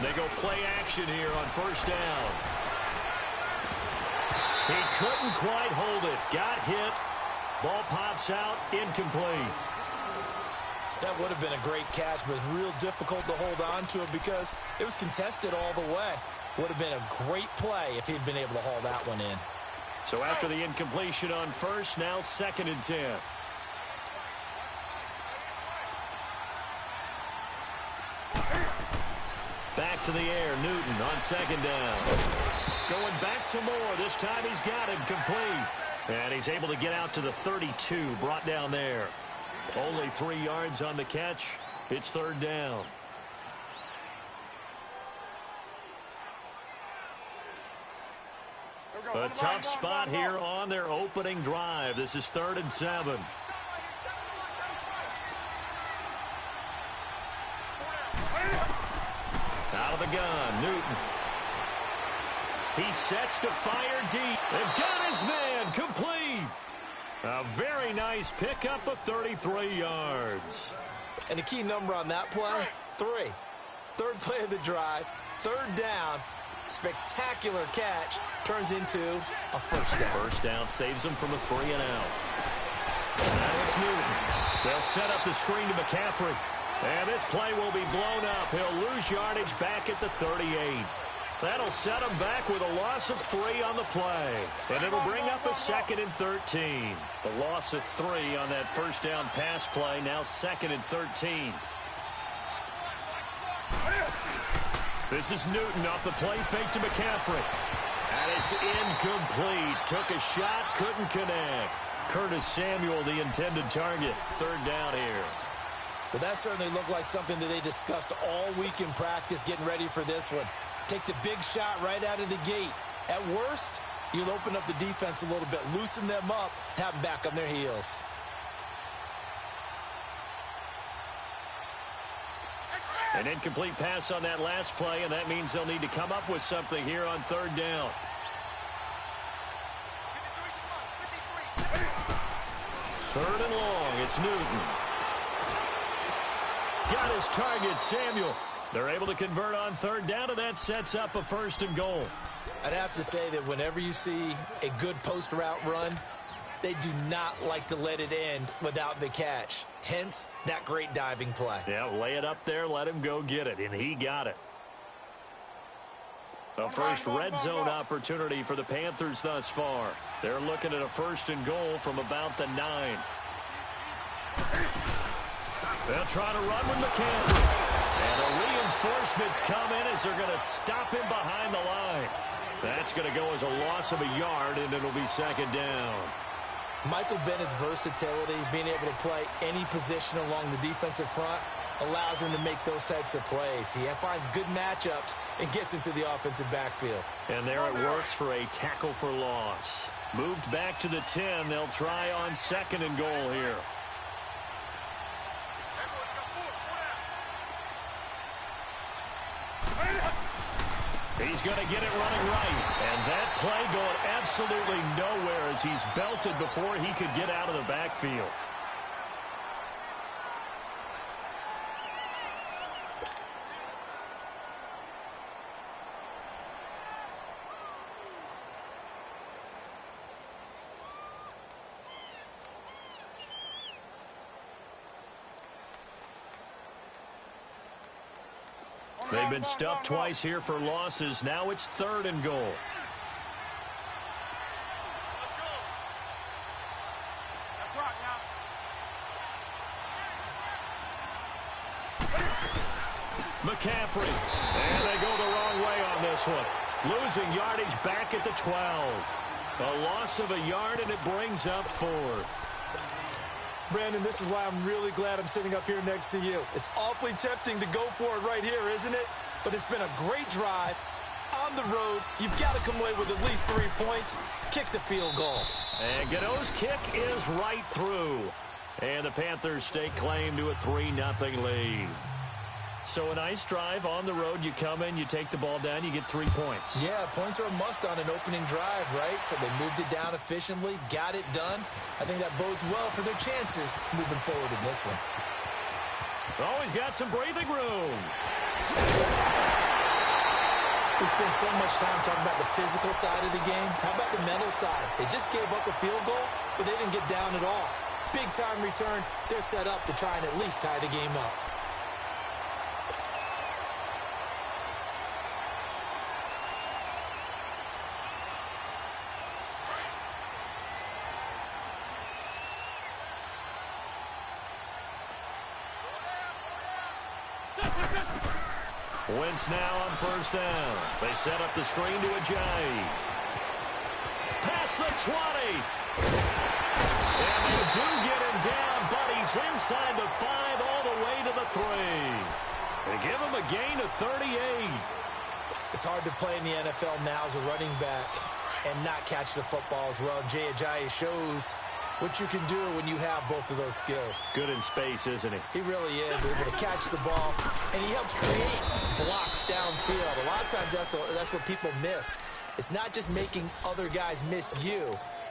They go play action here on first down. He couldn't quite hold it. Got hit. Ball pops out. Incomplete. That would have been a great catch, but it's real difficult to hold on to it because it was contested all the way. Would have been a great play if he'd been able to haul that one in. So after the incompletion on first, now 2nd and 10. Back to the air, Newton on 2nd down. Going back to Moore. This time he's got it complete. And he's able to get out to the 32, brought down there. Only 3 yards on the catch. It's 3rd down. A tough spot here on their opening drive. This is 3rd and 7. Out of the gun, Newton. He sets to fire deep. They've got his man complete. A very nice pickup of 33 yards. And the key number on that play, 3. 3rd play of the drive, 3rd down. Spectacular catch turns into a first down. First down saves them from a 3 and out. Now it's Newton. They'll set up the screen to McCaffrey. And this play will be blown up. He'll lose yardage back at the 38. That'll set him back with a loss of 3 on the play. And it'll bring up a 2nd and 13. The loss of 3 on that first down pass play. Now 2nd and 13. This is Newton off the play fake to McCaffrey. And it's incomplete. Took a shot, couldn't connect. Curtis Samuel, the intended target. 3rd down here. Well, that certainly looked like something that they discussed all week in practice getting ready for this one. Take the big shot right out of the gate. At worst, you'll open up the defense a little bit, loosen them up, have them back on their heels. An incomplete pass on that last play, and that means they'll need to come up with something here on 3rd down. Third and long, it's Newton. Got his target, Samuel. They're able to convert on 3rd down, and that sets up a 1st and goal. I'd have to say that whenever you see a good post route run, they do not like to let it end without the catch. Hence, that great diving play. Yeah, lay it up there, let him go get it, and he got it. A first red zone opportunity for the Panthers thus far. They're looking at a 1st and goal from about the 9. They'll try to run with McCaffrey. And the reinforcements come in as they're going to stop him behind the line. That's going to go as a loss of a yard, and it'll be 2nd down. Michael Bennett's versatility, being able to play any position along the defensive front, allows him to make those types of plays. He finds good matchups and gets into the offensive backfield. And there it works for a tackle for loss. Moved back to the 10. They'll try on 2nd and goal here. He's going to get it running right. And that play going absolutely nowhere as he's belted before he could get out of the backfield. They've been stuffed twice here for losses. Now it's 3rd and goal. McCaffrey. And they go the wrong way on this one. Losing yardage back at the 12. A loss of a yard, and it brings up 4th. Brandon, this is why I'm really glad I'm sitting up here next to you. It's awfully tempting to go for it right here, isn't it? But it's been a great drive. On the road, you've got to come away with at least 3 points. Kick the field goal. And Godot's kick is right through. And the Panthers stake claim to a 3-0 lead. So a nice drive on the road. You come in, you take the ball down, you get 3 points. Yeah, points are a must on an opening drive, right? So they moved it down efficiently, got it done. I think that bodes well for their chances moving forward in this one. Always got some breathing room. We spent so much time talking about the physical side of the game. How about the mental side? They just gave up a field goal, but they didn't get down at all. Big-time return. They're set up to try and at least tie the game up. Wentz now on first down. They set up the screen to Ajayi. Past the 20. And they do get him down, but he's inside the 5 all the way to the 3. They give him a gain of 38. It's hard to play in the NFL now as a running back and not catch the football as well. Jay Ajayi shows what you can do when you have both of those skills. Good in space, isn't he? He really is, able to catch the ball, and he helps create blocks downfield. A lot of times that's what people miss. It's not just making other guys miss you.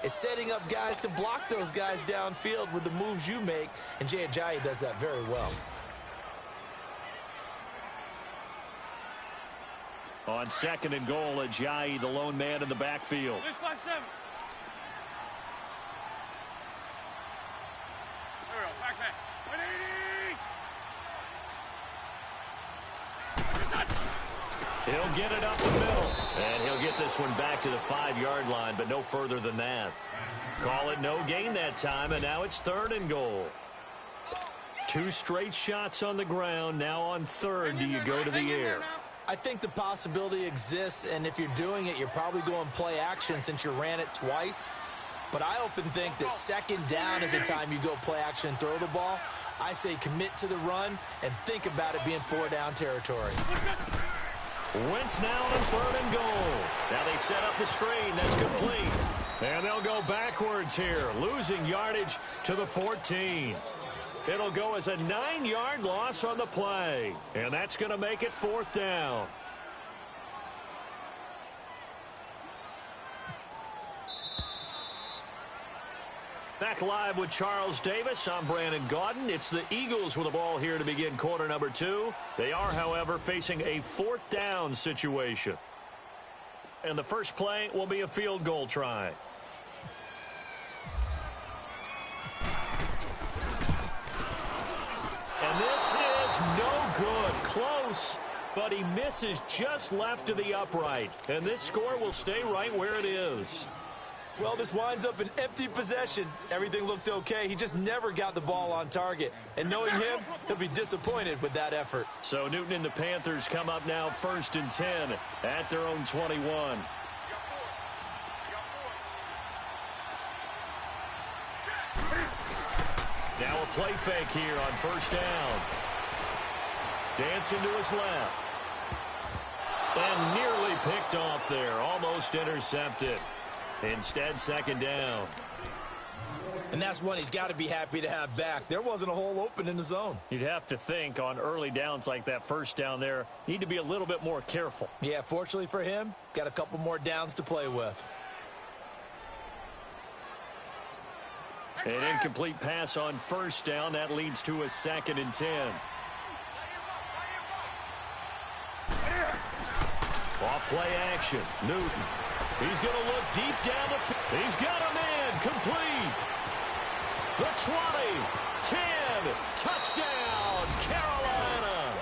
It's setting up guys to block those guys downfield with the moves you make, and Jay Ajayi does that very well. On second and goal, Ajayi, the lone man in the backfield. He'll get it up the middle, and he'll get this one back to the 5-yard line, but no further than that. Call it no gain that time, and now it's third and goal. 2 straight shots on the ground. Now on third, do you go to the air? I think the possibility exists, and if you're doing it, you're probably going play action since you ran it twice. But I often think that second down is the time you go play action and throw the ball. I say commit to the run and think about it being 4-down territory. Wentz now on third and goal. Now they set up the screen. That's complete. And they'll go backwards here, losing yardage to the 14. It'll go as a 9-yard loss on the play. And that's going to make it 4th down. Back live with Charles Davis. I'm Brandon Gaudin. It's the Eagles with the ball here to begin quarter number 2. They are, however, facing a 4th down situation. And the first play will be a field goal try. And this is no good. Close, but he misses just left of the upright. And this score will stay right where it is. Well, this winds up an empty possession. Everything looked okay. He just never got the ball on target. And knowing him, he'll be disappointed with that effort. So Newton and the Panthers come up now 1st and 10 at their own 21. Now a play fake here on first down. Dancing to his left. And nearly picked off there. Almost intercepted. Instead, second down. And that's one he's got to be happy to have back. There wasn't a hole open in the zone. You'd have to think on early downs like that first down there, need to be a little bit more careful. Yeah, fortunately for him, got a couple more downs to play with. An incomplete pass on first down. That leads to a 2nd and 10. Off play action. Newton. He's going to look deep down the field. He's got him in. Complete. The 20. 10. Touchdown, Carolina.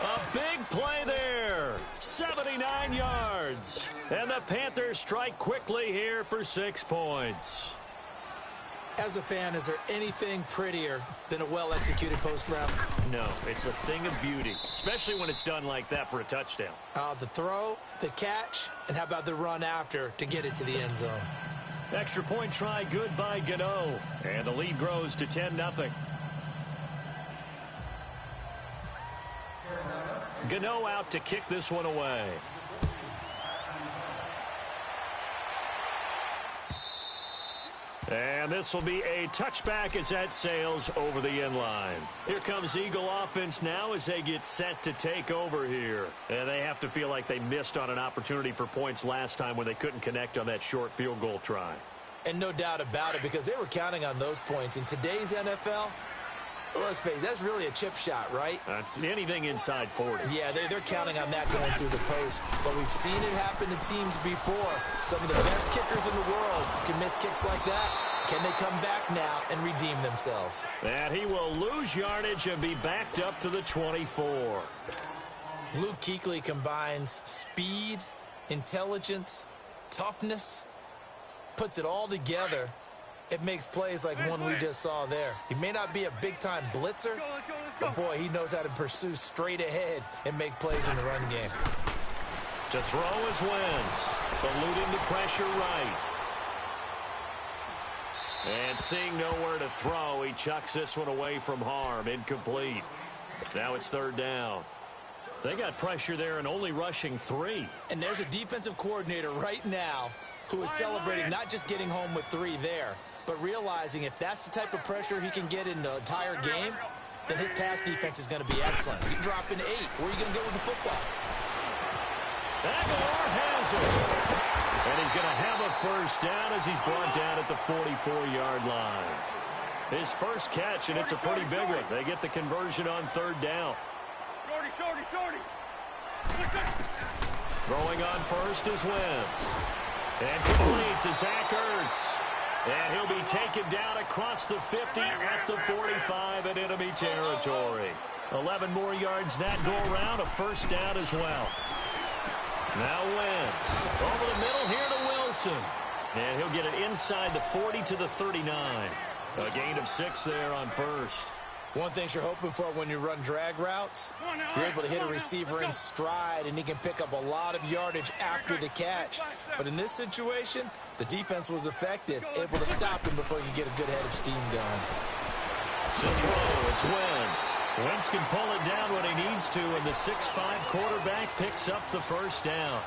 A big play there. 79 yards. And the Panthers strike quickly here for 6 points. As a fan, is there anything prettier than a well-executed post route? No, it's a thing of beauty, especially when it's done like that for a touchdown. The throw, the catch, and how about the run after to get it to the end zone? Extra point try good by Gano. And the lead grows to 10-0. Gano out to kick this one away. And this will be a touchback as that sails over the end line. Here comes Eagle offense now as they get set to take over here. And they have to feel like they missed on an opportunity for points last time when they couldn't connect on that short field goal try. And no doubt about it, because they were counting on those points. In today's NFL, Let's face it, that's really a chip shot, right? That's anything inside 40. Yeah, they're counting on that going through the post. But we've seen it happen to teams before. Some of the best kickers in the world can miss kicks like that. Can they come back now and redeem themselves? And he will lose yardage and be backed up to the 24. Luke Kuechly combines speed, intelligence, toughness, puts it all together. It makes plays like one we just saw there. He may not be a big-time blitzer, but boy, he knows how to pursue straight ahead and make plays in the run game. To throw is Wentz, eluding the pressure right. And seeing nowhere to throw, he chucks this one away from harm, incomplete. Now it's third down. They got pressure there and only rushing 3. And there's a defensive coordinator right now who is celebrating not just getting home with 3 there, but realizing if that's the type of pressure he can get in the entire game, then his pass defense is going to be excellent. You drop in 8. Where are you going to go with the football? Aguilar has it. And he's going to have a first down as he's brought down at the 44-yard line. His first catch, and it's a pretty big one. They get the conversion on third down. Shorty. Throwing on first is Wentz. And complete to Zach Ertz. And he'll be taken down across the 50 at the 45 in enemy territory. 11 more yards that go around, a first down as well. Now Wentz over the middle here to Wilson. And he'll get it inside the 40 to the 39. A gain of 6 there on first. One thing you're hoping for when you run drag routes, you're able to hit a receiver in stride, and he can pick up a lot of yardage after the catch. But in this situation, the defense was effective, able to stop him before he could get a good head of steam going. To throw, it's Wentz. Wentz can pull it down when he needs to, and the 6'5" quarterback picks up the first down.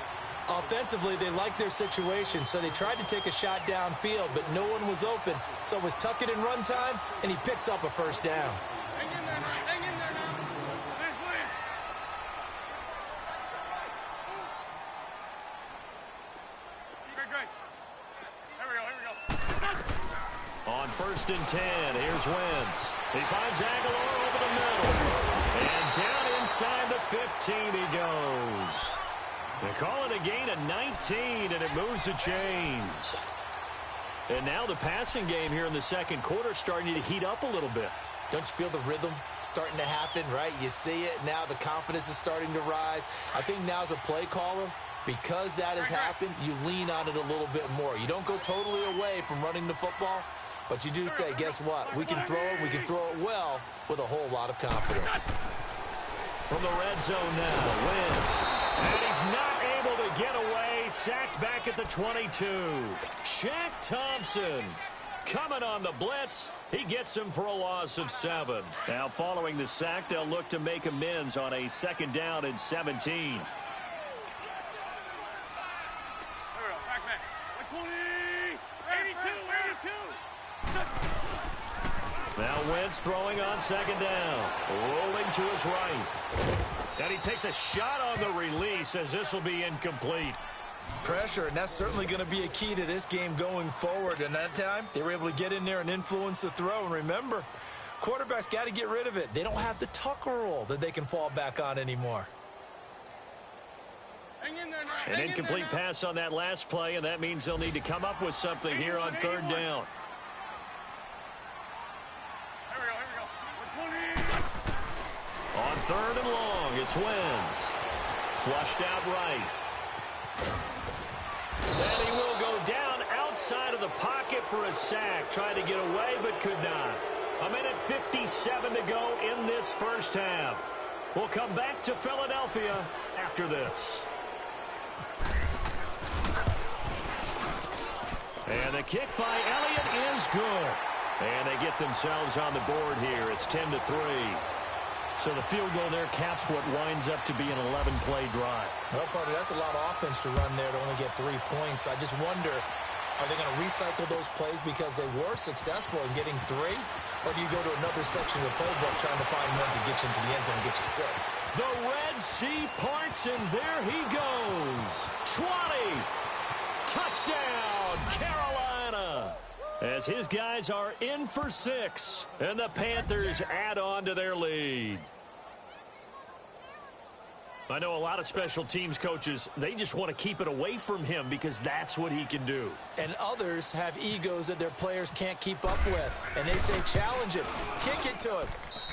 Offensively, they liked their situation, so they tried to take a shot downfield, but no one was open. So it was tuck it in run time, and he picks up a first down. Hang in there now. Nice win. Great. Here we go. On first and 10, here's Wentz. He finds Aguilar over the middle. And down inside the 15 he goes. They call it a gain of 19, and it moves the chains. And now the passing game here in the second quarter starting to heat up a little bit. Don't you feel the rhythm starting to happen, right? You see it. Now the confidence is starting to rise. I think now as a play caller, because that has happened, you lean on it a little bit more. You don't go totally away from running the football, but you do say, guess what? We can throw it. We can throw it well with a whole lot of confidence. From the red zone now, Wentz. And he's not able to get away. Sacked back at the 22. Shaq Thompson coming on the blitz. He gets him for a loss of 7. Now following the sack, they'll look to make amends on a second down and 17. Back. 20. 82. Now Wentz throwing on second down. Rolling to his right. And he takes a shot on the release as this will be incomplete. Pressure, and that's certainly going to be a key to this game going forward. And that time, they were able to get in there and influence the throw. And remember, quarterbacks got to get rid of it. They don't have the tuck rule that they can fall back on anymore. Hang in there now. An incomplete pass on that last play, and that means they'll need to come up with something here on third down. Here we go. 20. On third and long, it's Wentz. Flushed out right. And he will go down outside of the pocket for a sack. Tried to get away, but could not. 1:57 to go in this first half. We'll come back to Philadelphia after this. And the kick by Elliott is good. And they get themselves on the board here. It's 10-3. So the field goal there caps what winds up to be an 11-play drive. Well, partner, that's a lot of offense to run there to only get 3 points. I just wonder, are they going to recycle those plays because they were successful in getting 3? Or do you go to another section of the playbook trying to find ones that get you into the end zone and get you 6? The Red Sea parts, and there he goes. 20. Touchdown, Carolina. as his guys are in for 6, and the Panthers add on to their lead. I know a lot of special teams coaches, they just want to keep it away from him because that's what he can do. And others have egos that their players can't keep up with. And they say, challenge him, kick it to him.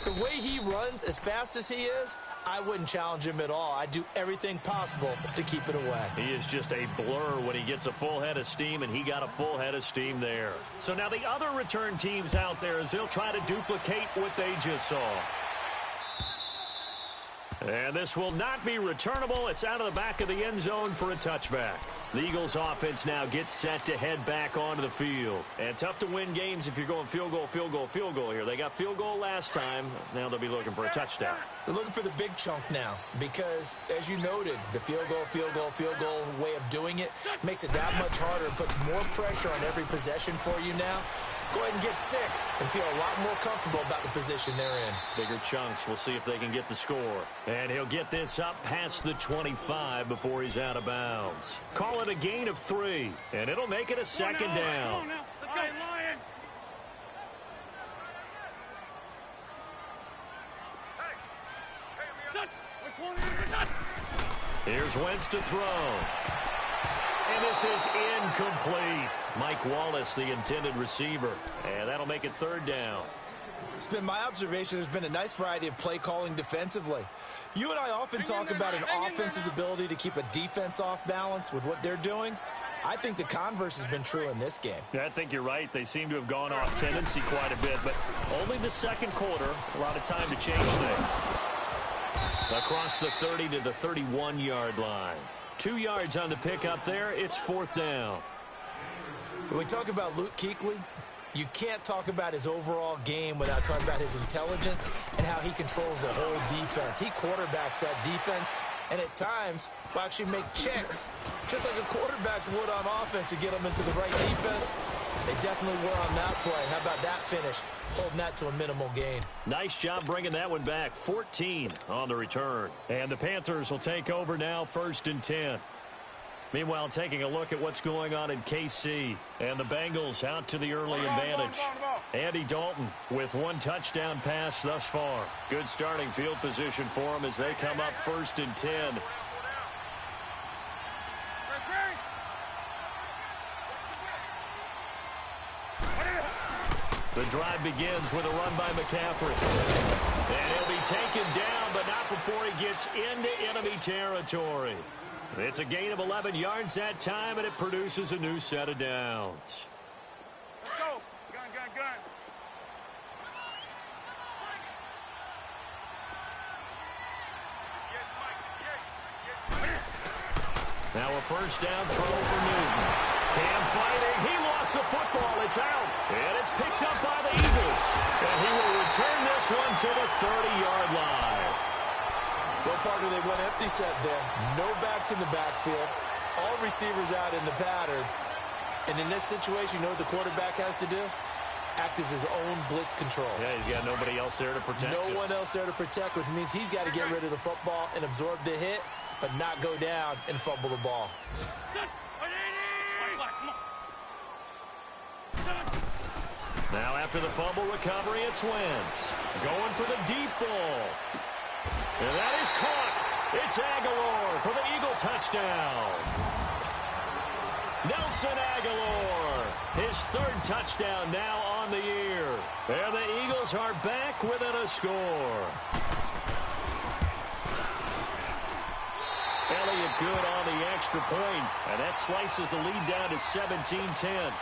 The way he runs as fast as he is, I wouldn't challenge him at all. I'd do everything possible to keep it away. He is just a blur when he gets a full head of steam, and he got a full head of steam there. So now the other return teams out there, as they'll try to duplicate what they just saw. And this will not be returnable. It's out of the back of the end zone for a touchback. The Eagles offense now gets set to head back onto the field. And tough to win games if you're going field goal, field goal, field goal here. They got field goal last time. Now they'll be looking for a touchdown. They're looking for the big chunk now because, as you noted, the field goal, field goal, field goal way of doing it makes it that much harder and puts more pressure on every possession for you now. Go ahead and get 6 and feel a lot more comfortable about the position they're in. Bigger chunks. We'll see if they can get the score. And he'll get this up past the 25 before he's out of bounds. Call it a gain of 3, and it'll make it a second down. Let's go, Lion. Here's Wentz to throw. And this is incomplete. Mike Wallace, the intended receiver. And that'll make it 3rd down. It's been my observation there's been a nice variety of play calling defensively. You and I often talk about an offense's ability to keep a defense off balance with what they're doing. I think the converse has been true in this game. Yeah, I think you're right. They seem to have gone off tendency quite a bit, but only the second quarter. A lot of time to change things. Across the 30 to the 31-yard line. 2 yards on the pickup there. It's 4th down. When we talk about Luke Kuechly, you can't talk about his overall game without talking about his intelligence and how he controls the whole defense. He quarterbacks that defense, and at times will actually make checks, just like a quarterback would on offense to get them into the right defense. They definitely were on that play. How about that finish? Holding that to a minimal gain. Nice job bringing that one back. 14 on the return. And the Panthers will take over now, 1st and 10. Meanwhile, taking a look at what's going on in KC. And the Bengals out to the early advantage. Andy Dalton with 1 touchdown pass thus far. Good starting field position for them as they come up 1st and 10. The drive begins with a run by McCaffrey. And he'll be taken down, but not before he gets into enemy territory. It's a gain of 11 yards that time, and it produces a new set of downs. Let's go. Gun, gun, gun. Now a 1st down throw for Newton. Cam fighting. He lost the football. It's out. And it's picked up by the Eagles. And he will return this one to the 30-yard line. Well, partner, they went empty set there. No backs in the backfield. All receivers out in the pattern. And in this situation, you know what the quarterback has to do? Act as his own blitz control. Yeah, he's got nobody else there to protect him. No one else there to protect, which means he's got to get rid of the football and absorb the hit, but not go down and fumble the ball. Now after the fumble recovery, it's Wentz. Going for the deep ball. And that is caught. It's Aguilar for the Eagle touchdown. Nelson Aguilar, his 3rd touchdown now on the year. And the Eagles are back within a score. Elliott good on the extra point, and that slices the lead down to 17-10.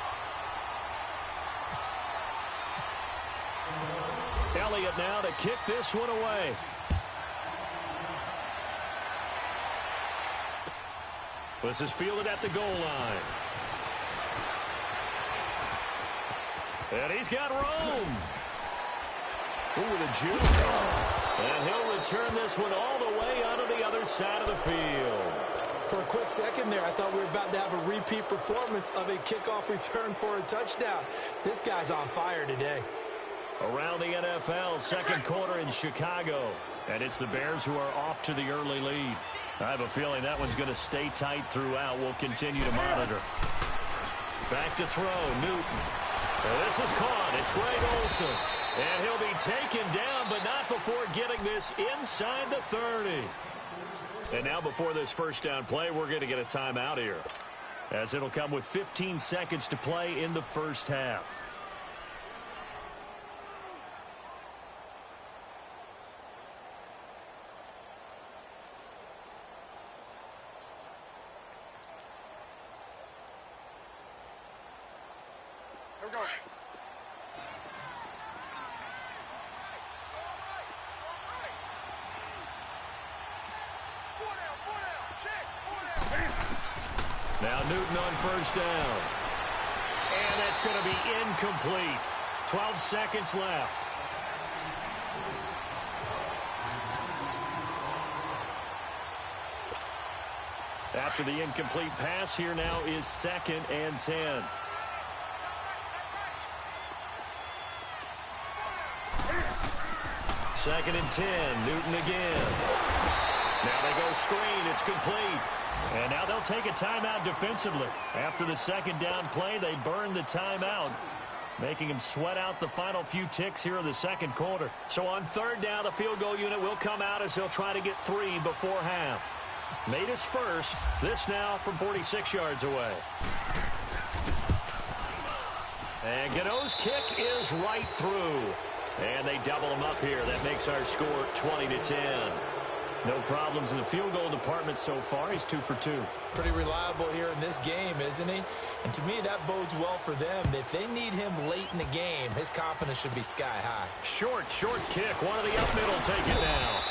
Elliott now to kick this one away. This is fielded at the goal line. And he's got room. Ooh, the juke. And he'll return this one all the way onto the other side of the field. For a quick second there, I thought we were about to have a repeat performance of a kickoff return for a touchdown. This guy's on fire today. Around the NFL, 2nd quarter in Chicago. And it's the Bears who are off to the early lead. I have a feeling that one's going to stay tight throughout. We'll continue to monitor. Back to throw, Newton. This is caught. It's Greg Olsen. And he'll be taken down, but not before getting this inside the 30. And now before this first down play, we're going to get a timeout here, as it'll come with 15 seconds to play in the first half. Here we go. Now Newton on first down. And that's going to be incomplete. 12 seconds left. After the incomplete pass, here now is 2nd and 10. Second and 10. Newton again. Now they go screen. It's complete. And now they'll take a timeout defensively. After the second down play, they burn the timeout, making him sweat out the final few ticks here in the second quarter. So on third down, the field goal unit will come out as they'll try to get 3 before half. Made his first. This now from 46 yards away. And Gano's kick is right through. And they double him up here. That makes our score 20-10. No problems in the field goal department so far. He's 2 for 2. Pretty reliable here in this game, isn't he? And to me, that bodes well for them. If they need him late in the game, his confidence should be sky high. Short kick. One of the up middle take it down.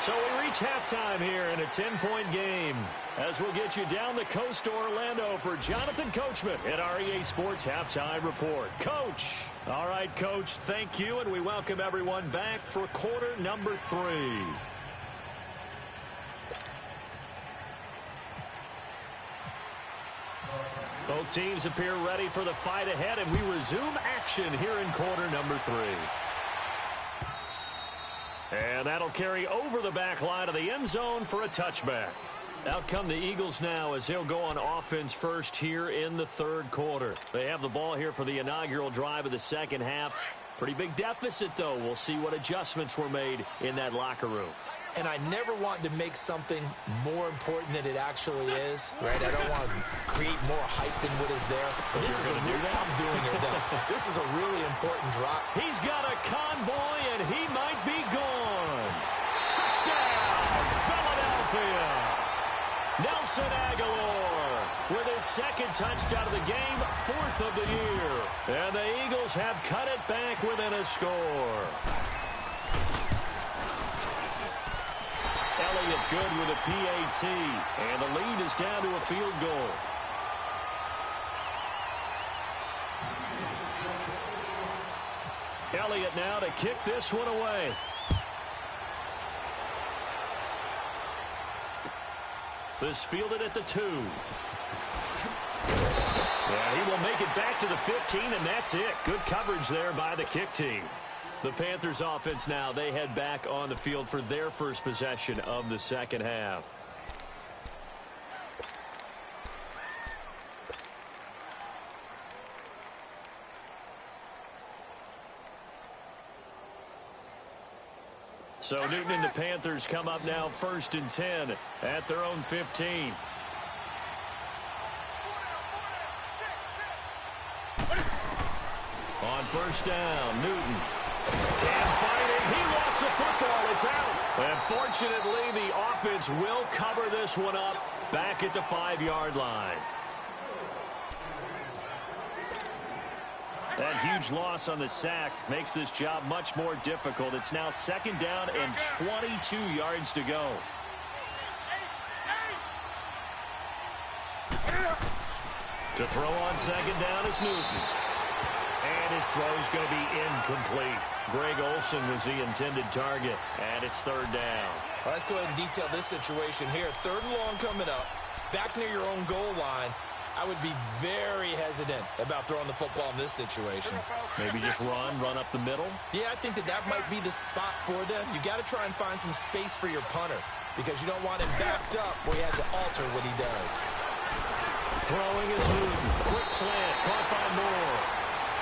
So we reach halftime here in a 10-point game, as we'll get you down the coast to Orlando for Jonathan Coachman at our EA Sports Halftime Report. Coach. All right, Coach, thank you, and we welcome everyone back for quarter number 3. Both teams appear ready for the fight ahead, and we resume action here in quarter number 3. And that'll carry over the back line of the end zone for a touchback. Out come the Eagles now as they'll go on offense first here in the third quarter. They have the ball here for the inaugural drive of the second half. Pretty big deficit, though. We'll see what adjustments were made in that locker room. And I never want to make something more important than it actually is, right? I don't want to create more hype than what is there. But this is a real, I'm doing it though. This is a really important drop. He's got a convoy, and he might be gone. Touchdown, Philadelphia. Nelson Aguilar with his second touchdown of the game, 4th of the year. And the Eagles have cut it back within a score. Elliott good with a PAT, and the lead is down to a field goal. Elliott now to kick this one away. This fielded at the 2. Yeah, he will make it back to the 15, and that's it. Good coverage there by the kick team. The Panthers offense now, they head back on the field for their first possession of the second half. So Newton and the Panthers come up now 1st and 10 at their own 15. On first down, Newton. Can't find it. He lost the football. It's out. And fortunately, the offense will cover this one up back at the 5-yard line. That huge loss on the sack makes this job much more difficult. It's now 2nd down and 22 yards to go. To throw on 2nd down is Newton. And his throw is going to be incomplete. Greg Olsen was the intended target, and it's 3rd down. Well, let's go ahead and detail this situation here. 3rd and long coming up, back near your own goal line. I would be very hesitant about throwing the football in this situation. Maybe just run up the middle? Yeah, I think that might be the spot for them. You got to try and find some space for your punter because you don't want him backed up where he has to alter what he does. Throwing is Newton. Quick slant, caught by Moore.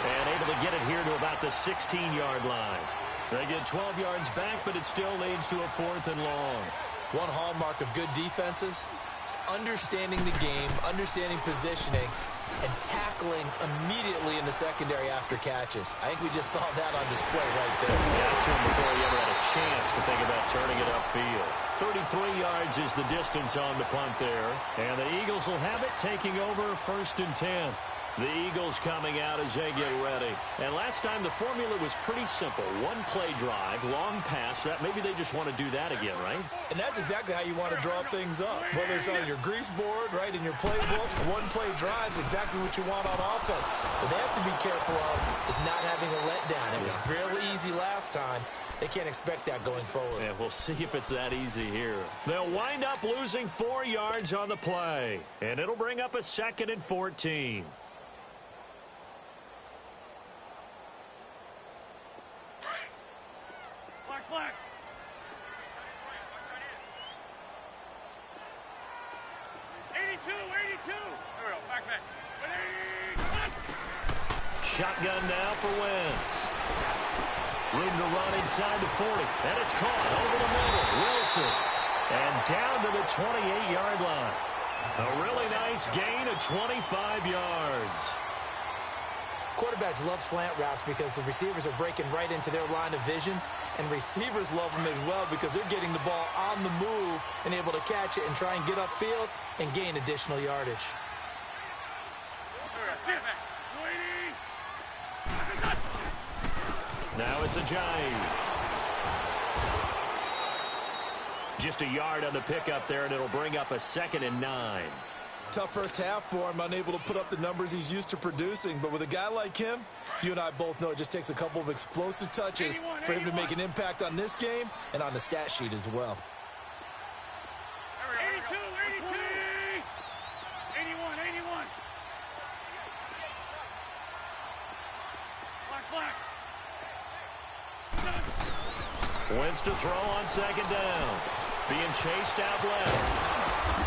And able to get it here to about the 16-yard line. They get 12 yards back, but it still leads to a 4th and long. One hallmark of good defenses is understanding the game, understanding positioning, and tackling immediately in the secondary after catches. I think we just saw that on display right there. Got to him before he ever had a chance to think about turning it upfield. 33 yards is the distance on the punt there. And the Eagles will have it, taking over 1st and 10. The Eagles coming out as they get ready. And last time the formula was pretty simple. One play drive, long pass. That maybe they just want to do that again, right? And that's exactly how you want to draw things up. Whether it's on your grease board, right, in your playbook, one play drive is exactly what you want on offense. What they have to be careful of is not having a letdown. It was real easy last time. They can't expect that going forward. Yeah, we'll see if it's that easy here. They'll wind up losing 4 yards on the play. And it'll bring up a 2nd and 14. Black. 82. There we go. Back. Shotgun now for Wentz. Room to run inside the 40. And it's caught over the middle. Wilson. And down to the 28-yard line. A really nice gain of 25 yards. Quarterbacks love slant routes because the receivers are breaking right into their line of vision, and receivers love them as well because they're getting the ball on the move and able to catch it and try and get upfield and gain additional yardage. Now it's Ajayi. Just a yard on the pickup there, and it'll bring up a 2nd and 9. Tough first half for him, unable to put up the numbers he's used to producing. But with a guy like him, you and I both know it just takes a couple of explosive touches for him to make an impact on this game and on the stat sheet as well. 82. 81. Black. Wentz to throw on 2nd down. Being chased out left.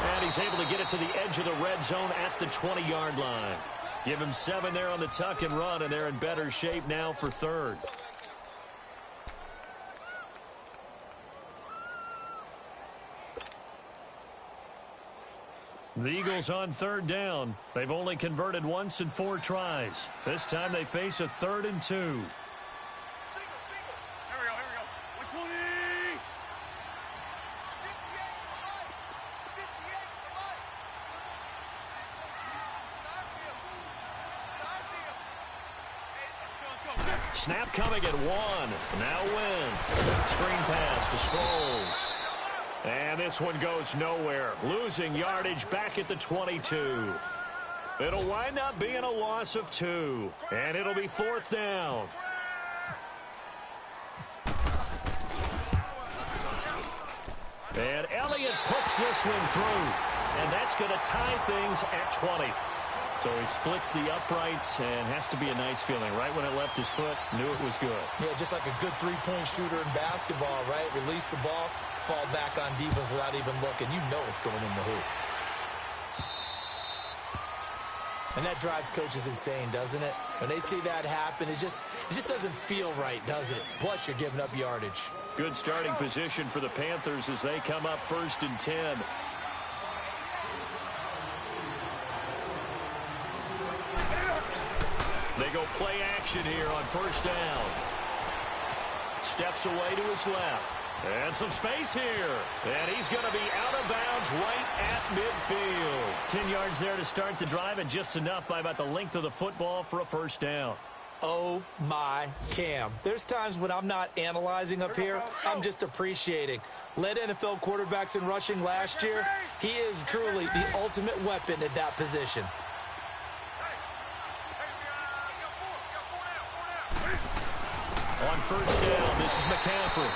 And he's able to get it to the edge of the red zone at the 20-yard line. Give him 7 there on the tuck and run, and they're in better shape now for 3rd. The Eagles on 3rd down. They've only converted once in 4 tries. This time they face a 3rd and 2. Here we go. 120. Snap coming at 1. Now Wentz. Screen pass to Sproles. And this one goes nowhere. Losing yardage back at the 22. It'll wind up being a loss of 2. And it'll be 4th down. And Elliott puts this one through. And that's going to tie things at 20. So he splits the uprights and has to be a nice feeling. Right when it left his foot, knew it was good. Yeah, just like a good three-point shooter in basketball, right? Release the ball, fall back on defense without even looking. You know it's going in the hoop. And that drives coaches insane, doesn't it? When they see that happen, it just doesn't feel right, does it? Plus, you're giving up yardage. Good starting position for the Panthers as they come up 1st and 10. They go play action here on 1st down. Steps away to his left. And some space here. And he's going to be out of bounds right at midfield. 10 yards there to start the drive, and just enough by about the length of the football for a 1st down. Oh, my Cam. There's times when I'm not analyzing up here. I'm just appreciating. Led NFL quarterbacks in rushing last year. He is truly the ultimate weapon at that position. On 1st down, this is McCaffrey.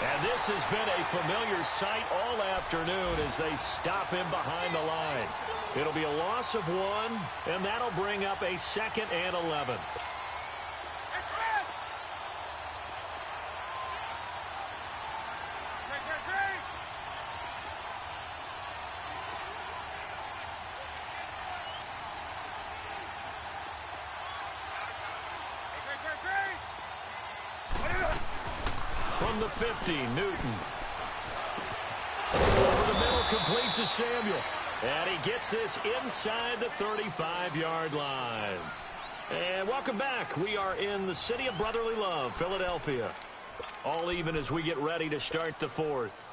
And this has been a familiar sight all afternoon as they stop him behind the line. It'll be a loss of 1, and that'll bring up a 2nd and 11. the 50, Newton. Over the middle, complete to Samuel. And he gets this inside the 35-yard line. And welcome back. We are in the city of brotherly love, Philadelphia. All even as we get ready to start the fourth.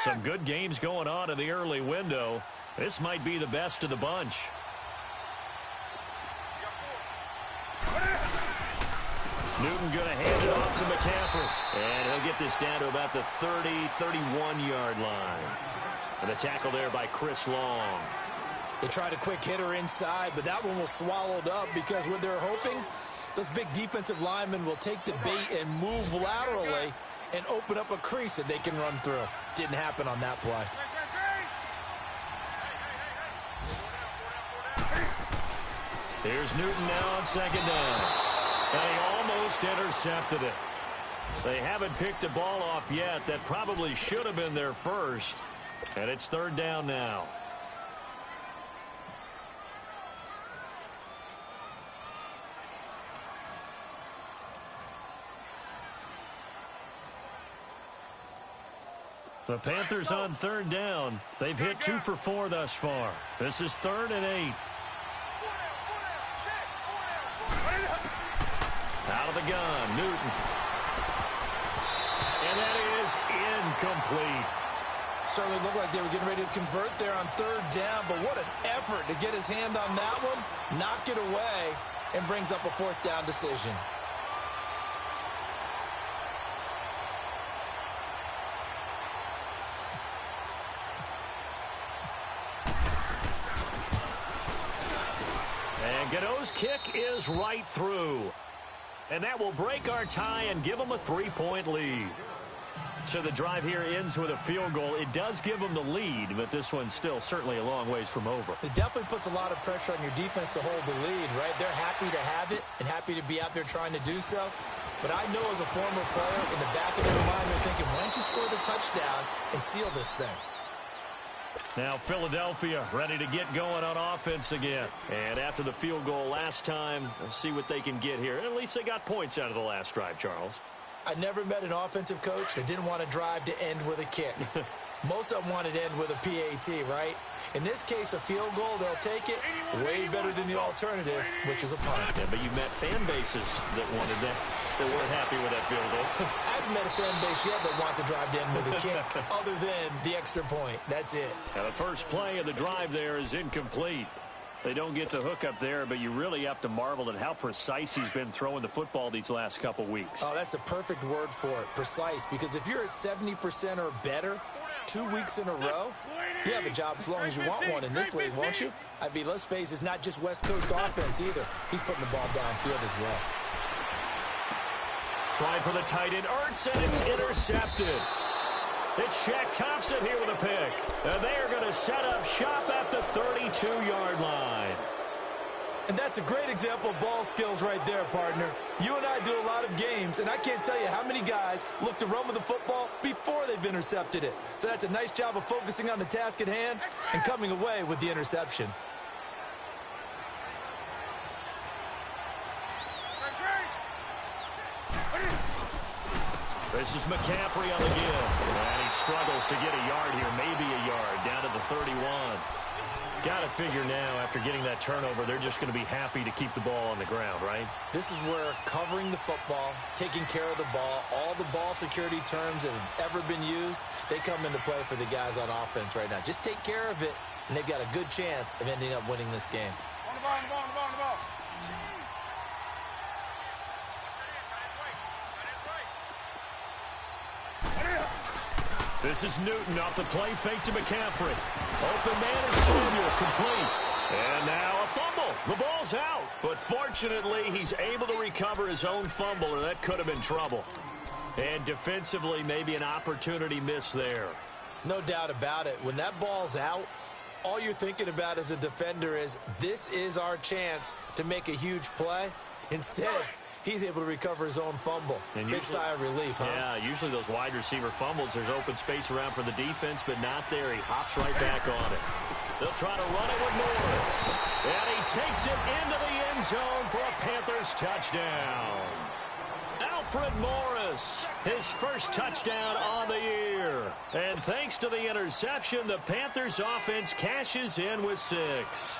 Some good games going on in the early window. This might be the best of the bunch. Newton going to hand it off to McCaffrey. And he'll get this down to about the 30, 31-yard line. And the tackle there by Chris Long. They tried a quick hitter inside, but that one was swallowed up because what they're hoping, those big defensive linemen will take the bait and move laterally and open up a crease that they can run through. Didn't happen on that play. Here's Newton now on second down. And he almost intercepted it. They haven't picked a ball off yet. That probably should have been their first. And it's third down now. The Panthers on third down. They've hit 2 for 4 thus far. This is 3rd and 8. Out of the gun, Newton. And that is incomplete. Certainly looked like they were getting ready to convert there on third down, but what an effort to get his hand on that one, knock it away, and brings up a fourth down decision. And Godot's kick is right through. And that will break our tie and give them a 3-point lead. So the drive here ends with a field goal. It does give them the lead, but this one's still certainly a long ways from over. It definitely puts a lot of pressure on your defense to hold the lead, right? They're happy to have it and happy to be out there trying to do so. But I know as a former player, in the back of their mind, they're thinking, why don't you score the touchdown and seal this thing? Now Philadelphia ready to get going on offense again. And after the field goal last time, we'll see what they can get here. At least they got points out of the last drive, Charles. I never met an offensive coach that didn't want to drive to end with a kick. Most of them wanted to end with a PAT, right? In this case, a field goal, they'll take it way better than the alternative, which is a punt. Yeah, but you've met fan bases that wanted that, that weren't happy with that field goal. I haven't met a fan base yet that wants to drive to end with a kick, other than the extra point. That's it. Now, the first play of the drive there is incomplete. They don't get the hook up there, but you really have to marvel at how precise he's been throwing the football these last couple weeks. Oh, that's the perfect word for it, precise, because if you're at 70% or better 2 weeks in a row, you have a job as long as you want one in this league, won't you? I mean, let's face it, it's not just West Coast offense either. He's putting the ball downfield as well. Trying for the tight end, Ertz, and it's intercepted. It's Shaq Thompson here with a pick. And they are going to set up shop at the 32-yard line. And that's a great example of ball skills right there, partner. You and I do a lot of games, and I can't tell you how many guys look to run with the football before they've intercepted it. So that's a nice job of focusing on the task at hand and coming away with the interception. This is McCaffrey on the give. And he struggles to get a yard here, maybe a yard, down to the 31. Got to figure now, after getting that turnover, they're just going to be happy to keep the ball on the ground, right? This is where covering the football, taking care of the ball, all the ball security terms that have ever been used, they come into play for the guys on offense right now. Just take care of it, and they've got a good chance of ending up winning this game. On the ball, on the ball, on the ball, on the ball. This is Newton off the play fake to McCaffrey. Open man is Samuel, complete. And now a fumble. The ball's out. But fortunately, he's able to recover his own fumble, or that could have been trouble. And defensively, maybe an opportunity miss there. No doubt about it. When that ball's out, all you're thinking about as a defender is, this is our chance to make a huge play. Instead, he's able to recover his own fumble. And big sigh of relief, huh? Yeah, usually those wide receiver fumbles, there's open space around for the defense, but not there. He hops right back on it. They'll try to run it with Norris. And he takes it into the end zone for a Panthers touchdown. Alfred Morris, his first touchdown on the year. And thanks to the interception, the Panthers offense cashes in with 6.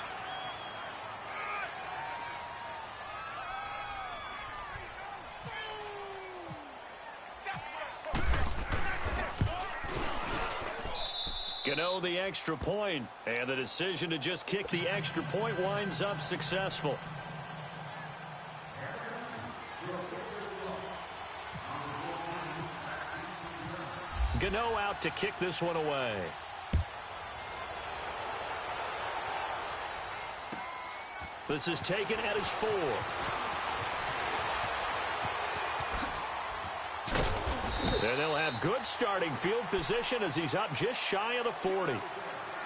Gano the extra point, and the decision to just kick the extra point winds up successful. Gano out to kick this one away. This is taken at his 4. And they'll have good starting field position as he's up just shy of the 40.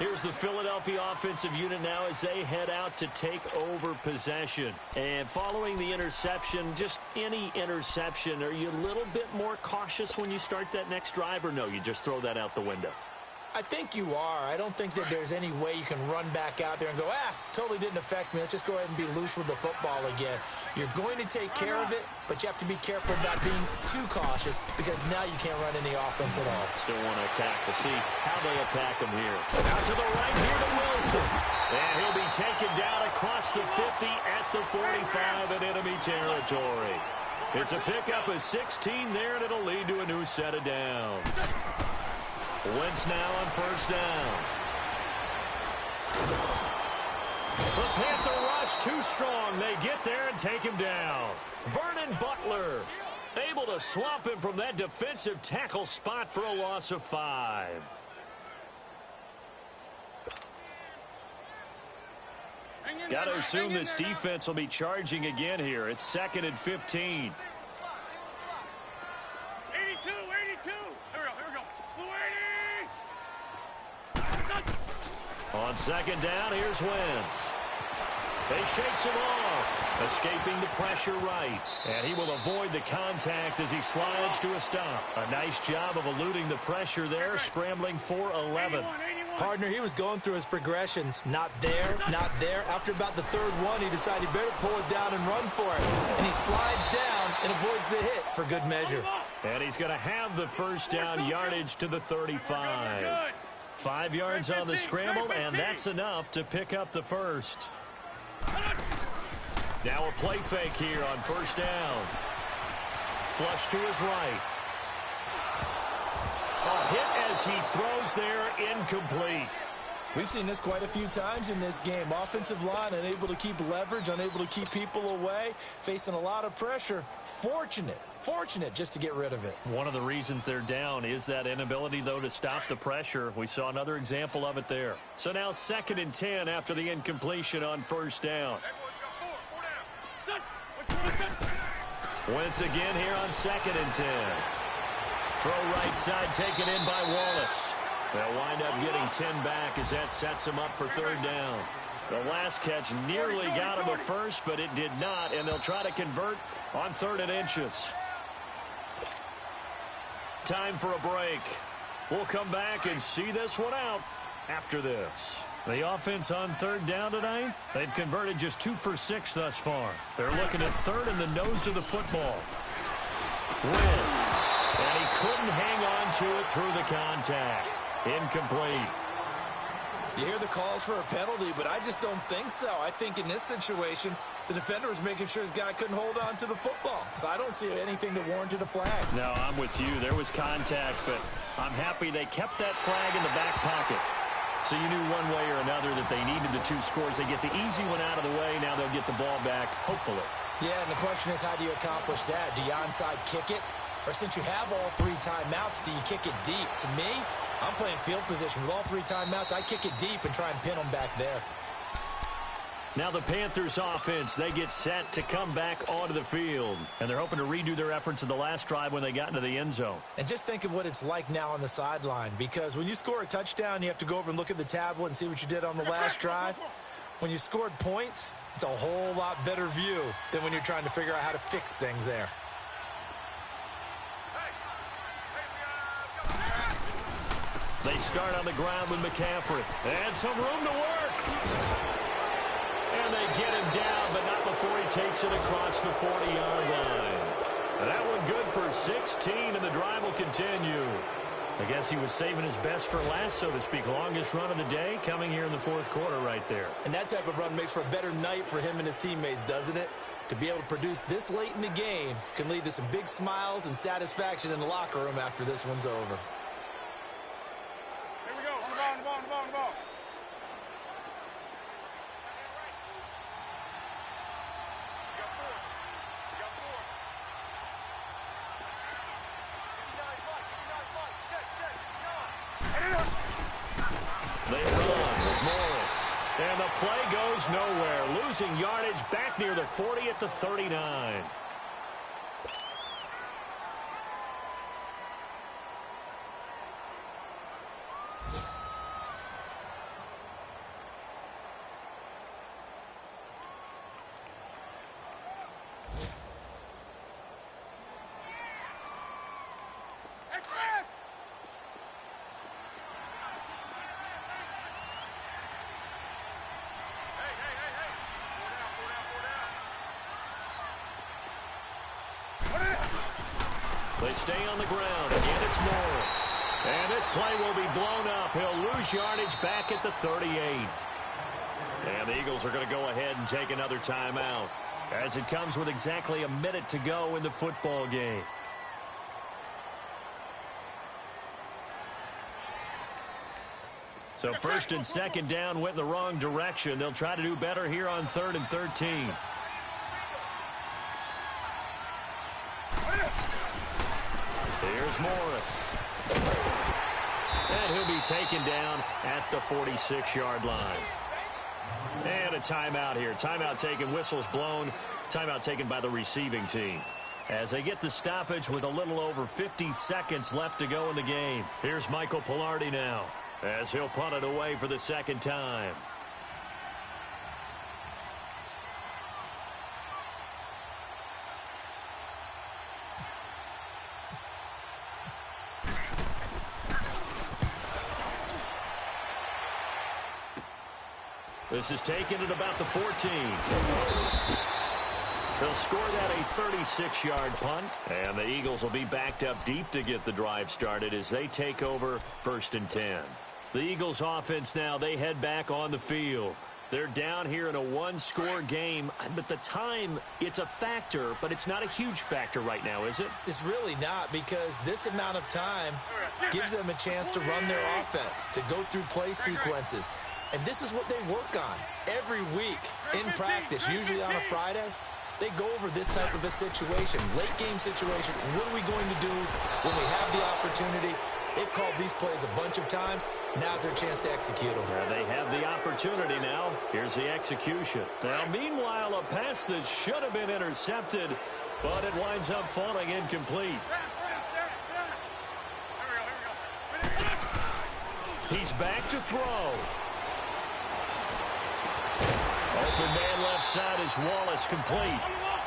Here's the Philadelphia offensive unit now as they head out to take over possession. And following the interception, just any interception, are you a little bit more cautious when you start that next drive, or no, you just throw that out the window? I think you are. I don't think that there's any way you can run back out there and go, totally didn't affect me. Let's just go ahead and be loose with the football again. You're going to take care of it, but you have to be careful about being too cautious because now you can't run any offense at all. Still want to attack. We'll see how they attack him here. Out to the right here to Wilson. And he'll be taken down across the 50 at the 45 in enemy territory. It's a pickup of 16 there, and it'll lead to a new set of downs. Wentz now on first down. The Panther rush too strong. They get there and take him down. Vernon Butler able to swamp him from that defensive tackle spot for a loss of 5. Got to assume this defense will be charging again here. It's 2nd and 15. 82, 82. Here we go. On second down, here's Wentz. They shakes him off, escaping the pressure right. And he will avoid the contact as he slides to a stop. A nice job of eluding the pressure there, scrambling for 11. Partner, he was going through his progressions. Not there, not there. After about the 3rd one, he decided he better pull it down and run for it. And he slides down and avoids the hit for good measure. And he's going to have the first down yardage to the 35. 5 yards on the scramble, and that's enough to pick up the first. Now a play fake here on first down. Flush to his right. A hit as he throws there, incomplete. We've seen this quite a few times in this game. Offensive line unable to keep leverage, unable to keep people away, facing a lot of pressure. Fortunate just to get rid of it. One of the reasons they're down is that inability, though, to stop the pressure. We saw another example of it there. So now 2nd and 10 after the incompletion on first down. Wentz again here on 2nd and 10. Throw right side taken in by Wallace. They'll wind up getting 10 back as that sets him up for 3rd down. The last catch nearly got him a first, but it did not, and they'll try to convert on 3rd and inches. Time for a break. We'll come back and see this one out after this. The offense on 3rd down tonight, they've converted just 2 for 6 thus far. They're looking at 3rd in the nose of the football. Wentz, and he couldn't hang on to it through the contact. Incomplete. You hear the calls for a penalty, but I just don't think so. I think in this situation, the defender was making sure his guy couldn't hold on to the football. So I don't see anything that warranted a flag. No, I'm with you. There was contact, but I'm happy they kept that flag in the back pocket. So you knew one way or another that they needed the 2 scores. They get the easy one out of the way. Now they'll get the ball back, hopefully. Yeah, and the question is, how do you accomplish that? Do you onside kick it? Or since you have all 3 timeouts, do you kick it deep? To me, I'm playing field position. With all 3 timeouts, I kick it deep and try and pin them back there. Now the Panthers offense, they get set to come back onto the field. And they're hoping to redo their efforts in the last drive when they got into the end zone. And just think of what it's like now on the sideline. Because when you score a touchdown, you have to go over and look at the tablet and see what you did on the last drive. When you scored points, it's a whole lot better view than when you're trying to figure out how to fix things there. They start on the ground with McCaffrey. And some room to work. And they get him down, but not before he takes it across the 40-yard line. And that one good for 16, and the drive will continue. I guess he was saving his best for last, so to speak. Longest run of the day coming here in the fourth quarter right there. And that type of run makes for a better night for him and his teammates, doesn't it? To be able to produce this late in the game can lead to some big smiles and satisfaction in the locker room after this one's over. Here we go. On the ball, on the ball, on the ball, on the ball. You got four. You got four. 59-5. Check, check. They run with Morris. And the play goes nowhere. Losing yardage back near the 40 at the 39. They stay on the ground. Again, it's Morris. And this play will be blown up. He'll lose yardage back at the 38. And the Eagles are going to go ahead and take another timeout as it comes with exactly a minute to go in the football game. So first and second down went in the wrong direction. They'll try to do better here on 3rd and 13. Here's Morris. And he'll be taken down at the 46-yard line. And a timeout here. Timeout taken, whistles blown. Timeout taken by the receiving team. As they get the stoppage with a little over 50 seconds left to go in the game. Here's Michael Pilardi now, as he'll punt it away for the second time. This is taken at about the 14. They'll score that a 36-yard punt. And the Eagles will be backed up deep to get the drive started as they take over 1st and 10. The Eagles offense now, they head back on the field. They're down here in a one-score game, but the time, it's a factor, but it's not a huge factor right now, is it? It's really not, because this amount of time gives them a chance to run their offense, to go through play sequences. And this is what they work on every week in practice, usually on a Friday. They go over this type of a situation, late game situation. What are we going to do when we have the opportunity? They've called these plays a bunch of times. Now's their chance to execute them. They have the opportunity now. Here's the execution. Now, meanwhile, a pass that should have been intercepted, but it winds up falling incomplete. He's back to throw. Open man left side is Wallace, complete.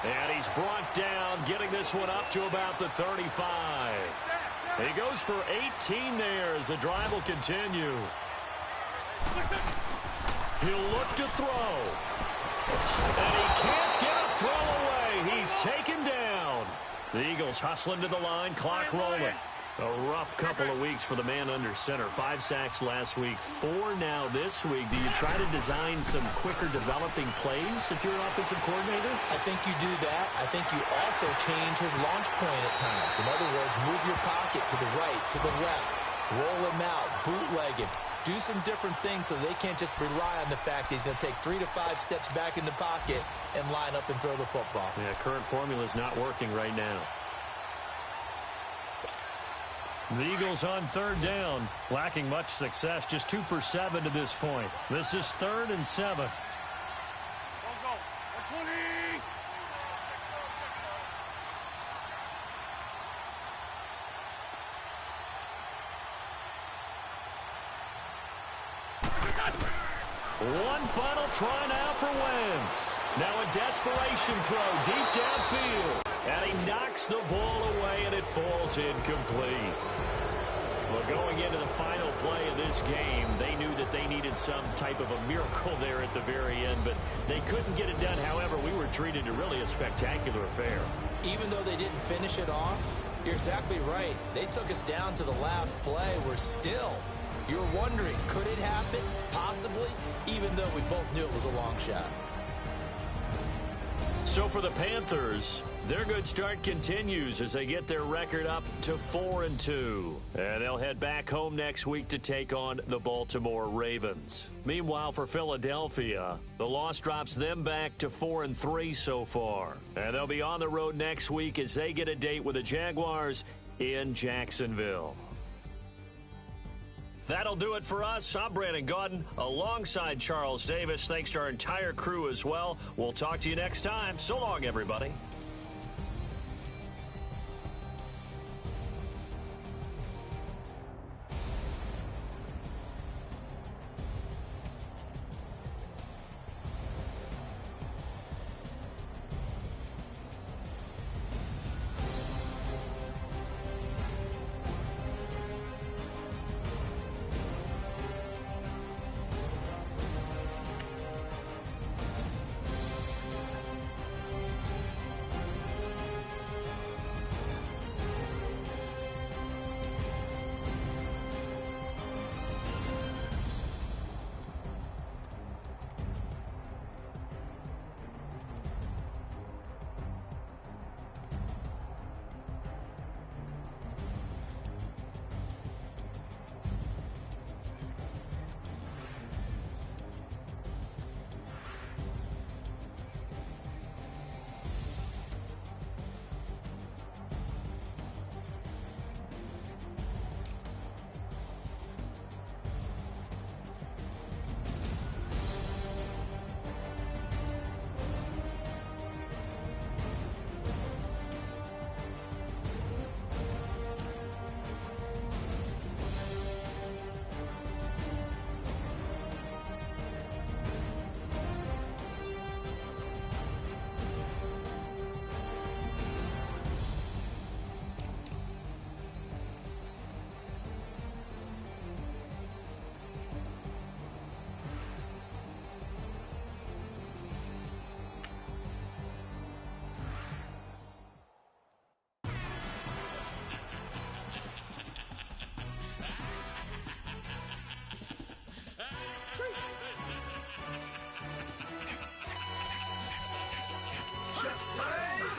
And he's brought down, getting this one up to about the 35. He goes for 18 there as the drive will continue. He'll look to throw. And he can't get a throw away. He's taken down. The Eagles hustling to the line, clock rolling. A rough couple of weeks for the man under center. 5 sacks last week, 4 now this week. Do you try to design some quicker developing plays if you're an offensive coordinator? I think you do that. I think you also change his launch point at times. In other words, move your pocket to the right, to the left, roll him out, bootleg him. Do some different things so they can't just rely on the fact he's going to take 3 to 5 steps back in the pocket and line up and throw the football. Yeah, current formula is not working right now. The Eagles on 3rd down, lacking much success, just 2 for 7 to this point. This is 3rd and 7. Go, go. 120. One final try now for Wentz. Now a desperation throw deep downfield. And he knocks the ball away, and it falls incomplete. Well, going into the final play of this game, they knew that they needed some type of a miracle there at the very end, but they couldn't get it done. However, we were treated to really a spectacular affair. Even though they didn't finish it off, you're exactly right. They took us down to the last play. We're still. You're wondering, could it happen? Possibly, even though we both knew it was a long shot. So for the Panthers, their good start continues as they get their record up to 4-2. And they'll head back home next week to take on the Baltimore Ravens. Meanwhile, for Philadelphia, the loss drops them back to 4-3 so far. And they'll be on the road next week as they get a date with the Jaguars in Jacksonville. That'll do it for us. I'm Brandon Gaudin alongside Charles Davis. Thanks to our entire crew as well. We'll talk to you next time. So long, everybody.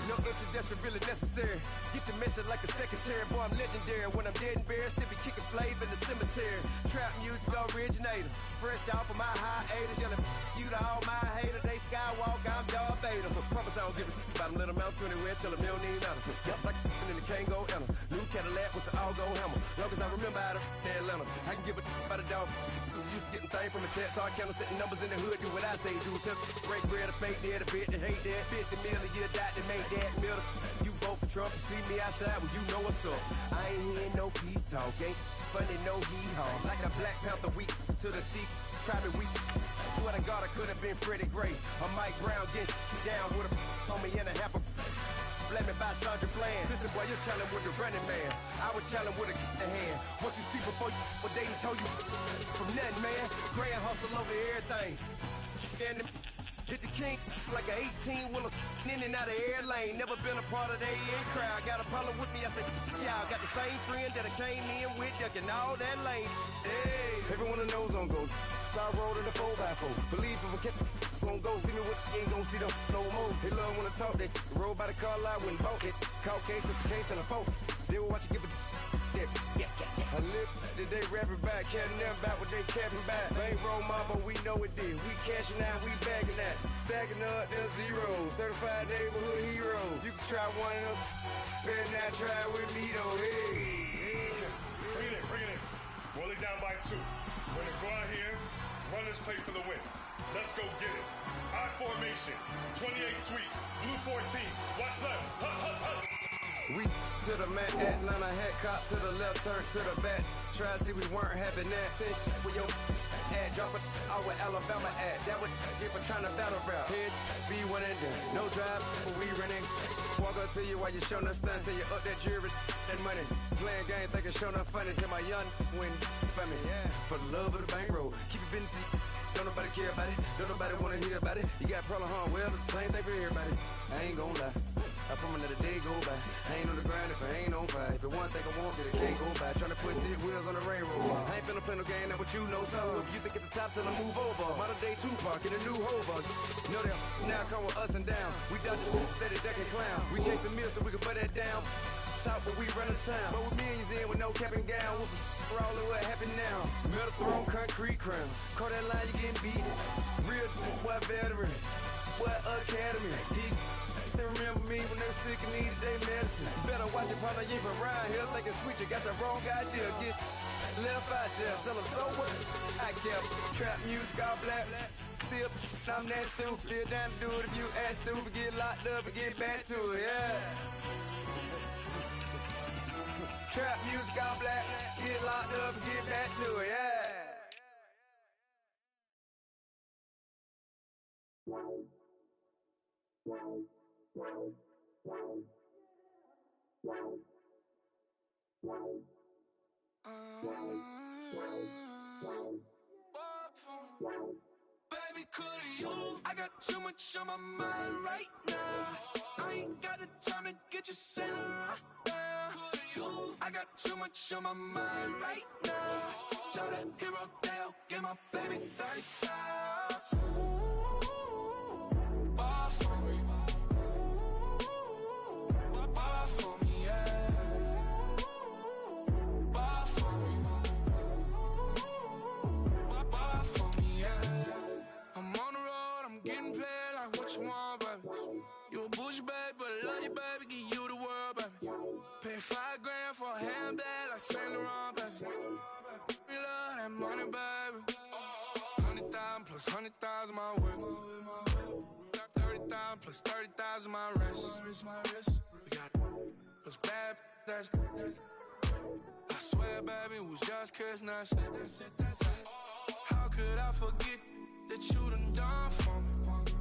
No introduction really necessary. Get the message like a secretary. Boy, I'm legendary. When I'm dead and buried, still be kicking flavor in the cemetery. Trap music originator. Fresh off of my hiatus. Yelling you to all my haters. They skywalk, I'm Darth Vader. Promise I don't give a about them. Let them out to anywhere. Tell them they don't need nothing. Just like and the can't go enter. New Cadillac with an all-go hammer. Long as I remember how to Atlanta. I can give a about a dog. Used to getting things from a text. So I count setting numbers in the hood. Do what I say do. Tell break bread or fake dead. A bit to hate that. 50 million a year dot to make that middle. You vote for Trump. You see me outside. Well, you know what's up. I ain't hearing no peace talk. Ain't funny, no hee-haw. Like a Black Panther weak to the teeth. Try me weak. Swear to God, I could have been Freddie Gray. Or Mike Brown getting down with a on me and a half a. Let me buy Sandra Bland. Listen, boy, you're challenging with the running man. I would challenge with a hand. What you see before you what they done told you from nothing, man. Grand hustle over everything. And hit the king like an 18-wheeler in and out of air lane. Never been a part of the in crowd. Got a problem with me, I said, y'all got the same friend that I came in with, ducking all that lane. Hey, everyone knows on go. I rolled in the 4x4. Believe if I kept gon' go see me with ain't gon' see them no more. They love when I talk that. Roll by the car lot when bought it. Caught case at the case and a phone. They will watch you give a that. I live today rapping back, catching them back what they capping back. Ain't roll mama, we know it did. We cashing out, we bagging that. Stacking up, there's zero. Certified neighborhood hero. You can try one of them. Better not try with me though. Hey. Bring it in. Roll it down by 2. We're gonna go out here, run this place for the win. Let's go get it. I formation, 28 sweeps, blue 14. Watch left. Hup, hup, hup. We to the man, Atlanta head cop to the left, turn to the back. Try to see we weren't having that. Sit with your ad, drop it out with Alabama ad. That would get for trying to battle rap. Head, be one and done. No drive, but we running. Walk up to you while you show no stun. Till you up that jury and money. Playing game, thinking show no funny. Till my young win for me. Yeah. For the love of the bankroll. Keep it been to you. Don't nobody care about it. Don't nobody wanna hear about it. You got problem, huh? Well, it's the same thing for everybody. I ain't gon' lie. I promise that a day go by. I ain't on the grind if I ain't on fire. If it one thing I want, then it can't go by. Tryna put six wheels on the railroad. I ain't finna play no game, that what you know. So if you think at the top till I move over. Modern day Tupac in a new hover. Know that now come with us and down. We dodge the steady deck and clown. We chase a meal so we can put that down. Top, but we run the town. But with millions in with no cap and gown. We're all in what happened now. Metal throne, concrete crown. Call that line, you getting beat. Real what veteran. What academy. He still remember me when they were sick and needed their medicine. Better watch it, partner, you from around here thinking sweet, you got the wrong idea. Get left out there, tell them so what? I kept trap music all black. Still, I'm that stupid. Still down to do it if you ask stupid. Get locked up and get back to it, yeah. Trap music all black. Get locked up and get back to it, yeah. Baby, could you? I got too much on my mind right now. I ain't got the time to get you sailing right now. Could you? I got too much on my mind right now. Tell that hero Dale, get my baby 30,000. Bar for me. Bar for me, yeah. Bar for me. Bar for me, yeah. I'm on the road, I'm getting paid like what you want, baby. You a bougie, baby, but I love you, baby. Give you the world, baby. Pay $5 grand for a handbag like Saint Laurent, baby. We love that money, baby. 100,000 plus 100,000 my way. 30,000 plus 30,000 my wrist. We got those bad, that's. I swear, baby, it was just kiss, now shit. How could I forget that you done for me?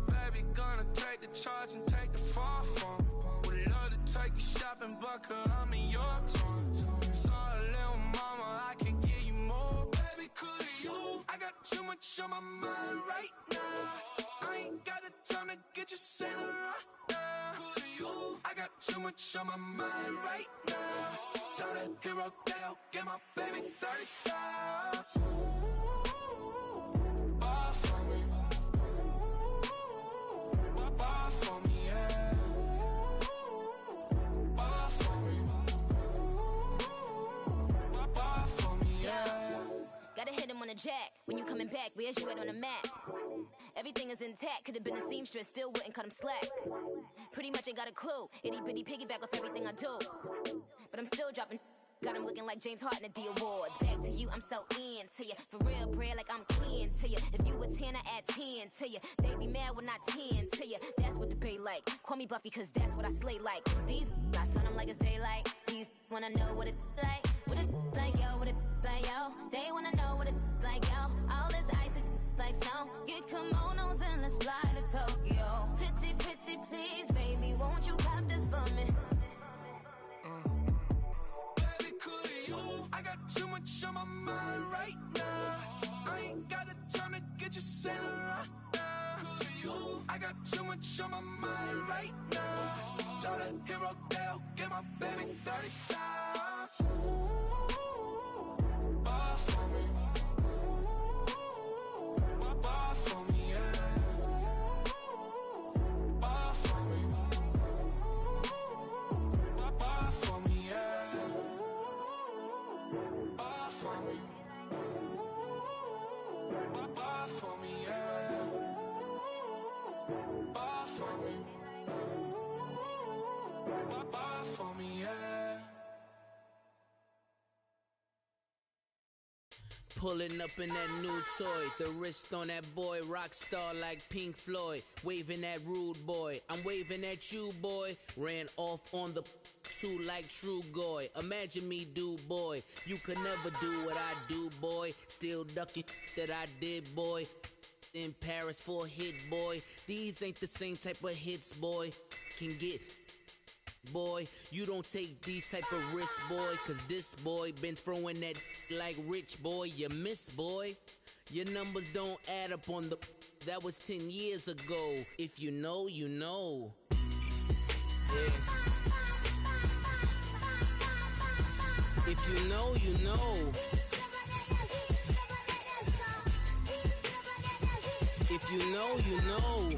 Baby, gonna take the charge and take the fall from me. Would love to take you shopping, but I'm in your town. Sorry, little mama, I can give you more. Baby, could you? I got too much on my mind right now. I ain't got the time to get you sailing right now. Could you? I got too much on my mind right now. Tell that hero Dale, get my baby 30,000. Bar for me. Bar for me, yeah. Bar for me. Bar for me, yeah. Gotta hit him on the jack. When you coming back, where's you at on the map? Everything is intact. Could've been a seamstress, still wouldn't cut him slack. Pretty much ain't got a clue. Itty bitty piggyback off everything I do. But I'm still dropping. Got him looking like James Harden at the awards. Back to you, I'm so into you. For real, bread, like I'm kin to you. If you a 10, I add 10 to you. They be mad when I 10 to you. That's what the bay like. Call me Buffy, cause that's what I slay like. These, I sun them like it's daylight. These wanna know what it's like. What it like, yo, what it like, yo. They wanna know what it's like, yo. All this ice is like snow. Get kimonos and let's fly to Tokyo. Pretty, pretty, please, baby, won't you cop this for me? I got too much on my mind right now. I ain't got the time to get you sailing right now. Could you? I got too much on my mind right now. Tell that hero Dale, get my baby 30,000. Bar for me. Bar for me, yeah. Bar for me. Bar for me, yeah. Bar for me. Bar for me, yeah. Bar for me. Bar for me, yeah. Pulling up in that new toy, the wrist on that boy, rock star like Pink Floyd, waving at rude boy, I'm waving at you boy, ran off on the attitude like True Goy. Imagine me, do boy. You could never do what I do, boy. Still ducking that I did, boy. In Paris for a hit, boy. These ain't the same type of hits, boy. Can get, boy. You don't take these type of risks, boy. Cause this boy been throwing that like Rich, boy. You miss, boy. Your numbers don't add up on the... That was 10 years ago. If you know, you know. Yeah. If you know, you know. If you know, you know.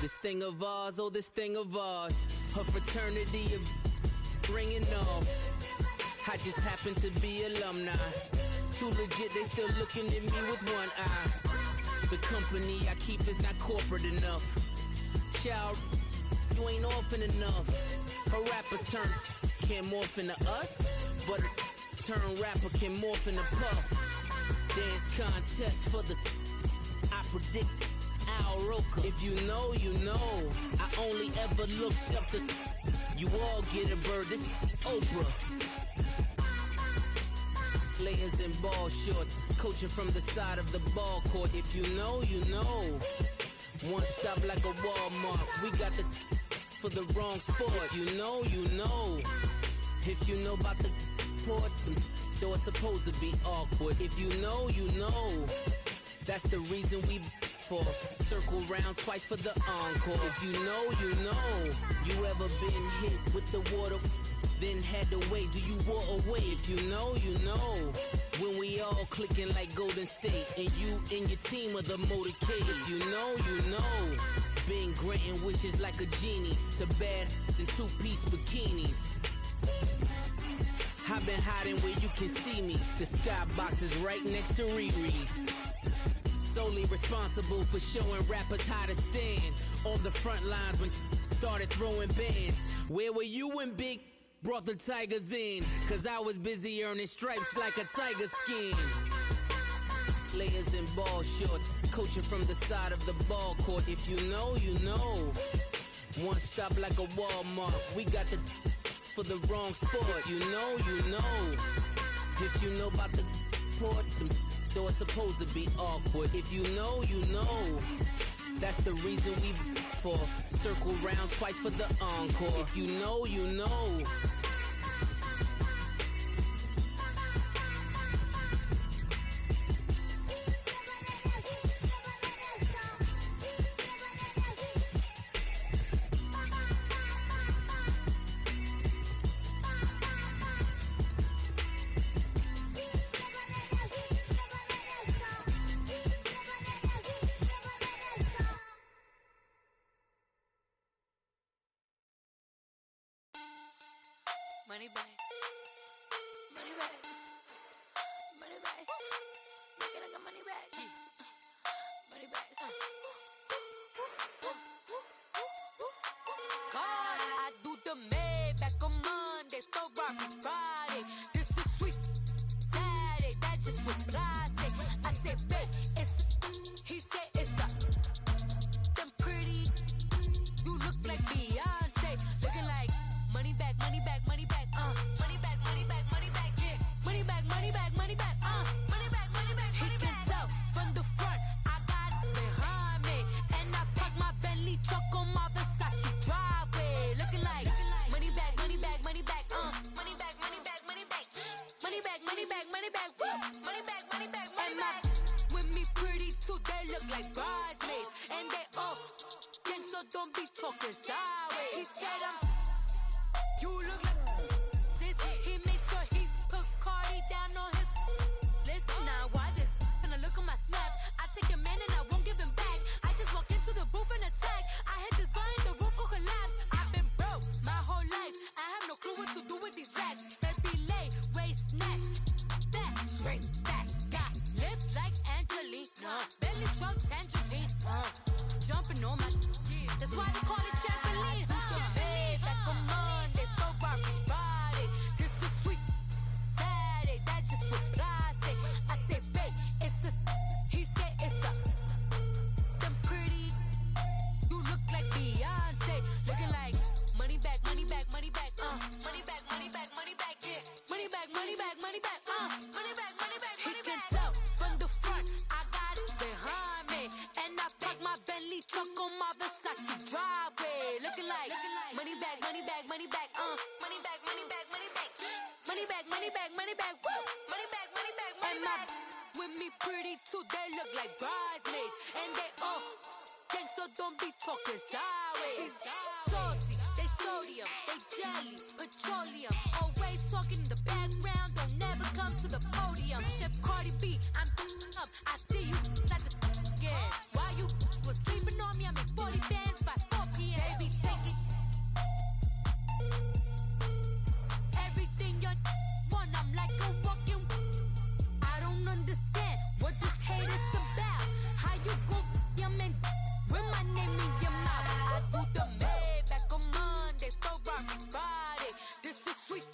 This thing of ours, oh, this thing of ours. Her fraternity of ringing off. I just happen to be alumni. Too legit, they still looking at me with one eye. The company I keep is not corporate enough. Child, you ain't orphan enough. A rapper turn can't morph into us, but a turn rapper can morph into Puff. Dance contest for the... I predict Al Roker. If you know, you know. I only ever looked up to... You all get a bird, this Oprah. Players in ball shorts, coaching from the side of the ball court. If you know, you know. One stop like a Walmart. We got the for the wrong sport. You know, you know. If you know about the port, though it's supposed to be awkward. If you know, you know. That's the reason we for circle round twice for the encore. If you know, you know. You ever been hit with the water? Then had to wait, do you walk away? If you know, you know. When we all clicking like Golden State, and you and your team are the motorcade. If you know, you know. Been granting wishes like a genie to bad in two-piece bikinis. I've been hiding where you can see me. The skybox is right next to Riri's. Solely responsible for showing rappers how to stand on the front lines when started throwing bands. Where were you when Big brought the Tigers in? Cause I was busy earning stripes like a tiger skin. Players in ball shorts, coaching from the side of the ball court. If you know, you know. One stop like a Walmart. We got the for the wrong sport. If you know, you know. If you know about the port, though it's supposed to be awkward. If you know, you know. That's the reason we for circle round twice for the encore. If you know, you know. Money back. Money back. Money back. Make it like a money back. Money back. God, I do the Maybach on Monday, Ferrari Friday. This is sweet Saturday, that's just what I say. I say, babe, it's he said it's a them pretty. You look like Beyonce, looking like money back, money back, money back, money back, money back, money back, yeah. Money back, money back, money back, money back, money back. He can tell from the front, I got it behind me, and I park my Bentley truck on my Versace driveway, looking like money back, money back, money back, money back, money back, money back, money back, money back, money back, woo, money back, money back, money back. With me pretty too, they look like bridesmaids, and they all gang, so don't be talking sideways. He said you look like this. He makes sure he put Cardi down on his list. Now why this? When I look at my snap, I take your man and I won't give him back. I just walked into the booth and attack. I hit this button, the roof will collapse. I've been broke my whole life. I have no clue what to do with these racks. They be lay, waist snatch, back, straight back. Got lips like Angelina, belly truck tangerine, jumping on my. That's why they call it trampoline. Back on Monday, Ferrari Friday. This is sweet Saturday, that's just what I say. I say, babe, it's a. He said it's a. Them pretty. You look like Beyonce, looking like money back, money back, money back, money back. money back, money back, money back. He can tell from the front, I got it behind me. And I park my Bentley truck on my Versace driveway. Looking like money back, money back, money back, money back, money back, money back. Money back, money back, money back, woo. Money back, money back, money back. With me pretty too, they look like bridesmaids. And they all gang, so don't be talking sideways. Salty, they sodium, they jelly, petroleum. Always talking in the background, don't never come to the podium. Chef Cardi B, I'm up, I see you like the again. While you was sleeping on me, I make 40 bands by 4 p.m. They be taking everything you want, I'm like a walking. I don't understand what this hate is about. How you go your man with my name in your mouth? I do the Maybach on Monday, Ferrari Friday. This is sweet